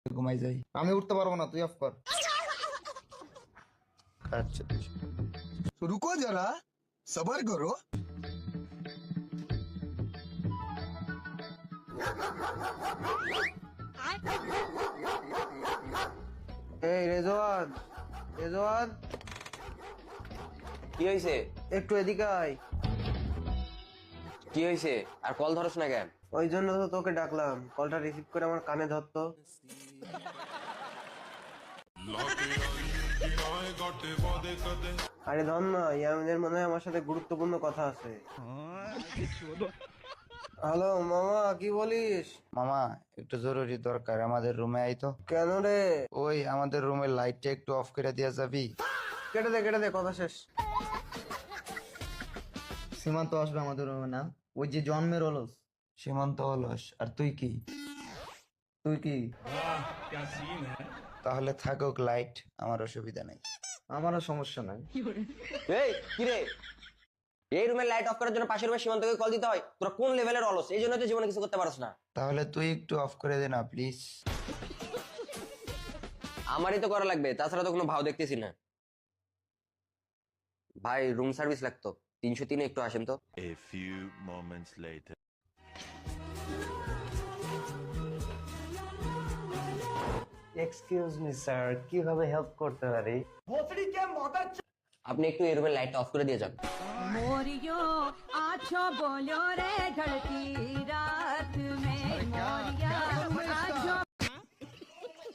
ঘুমাই যাই। আমি উঠতে পারবো না, তুই অফ কর। আচ্ছা तो रुको जरा सबर करो। এই রেজওয়ান, রেজওয়ান কি হয়েছে? একটু এদিকে আয়। কি হয়েছে? আর কল ধরছ না কেন? ওই জন্য তো তোকে ডাকলাম, কলটা রিসিভ করে আমার কানে ধরতো। আরে ধর না, ইয়ামিনের মনে হয় আমার সাথে গুরুত্বপূর্ণ কথা আছে। হ্যালো মামা, কি বলিস? মামা, একটু জরুরি দরকার, আমাদের রুমে আই তো। কেন রে? ওই আমাদের রুমের লাইটটা একটু অফ করে দিয়া যাবি? কেটে দে, কথা শেষ। সীমান্ত আসবে আমাদের রুমে না? ওই যে জন্মের অলস। সীমান্ত অলস, আর তুই কি? তুই কি? তাহলে থাকুক লাইট, আমার অসুবিধা নেই। আমারও সমস্যা নাই। এই কি রে, এই রুমের লাইট অফ করার জন্য পাশের রুমের সীমান্তকে কল দিতে হয়? তোরা কোন লেভেলের অলস, এই জন্য তো জীবনে কিছু করতে পারছ না। তাহলে তুই একটু অফ করে দে না প্লিজ। আমারই তো করা লাগবে, তাছাড়া তো কোনো ভাও দেখতেছি না। ভাই রুম সার্ভিস লাগতো, 303 একটু আসেন তো। A few moments later. Excuse me sir, কিভাবে হেল্প করতে পারি? আপনি একটু এই রুমের লাইটটা অফ করে দিয়ে যান। मोरियो आछो बोलो रे ढलती रात में मोर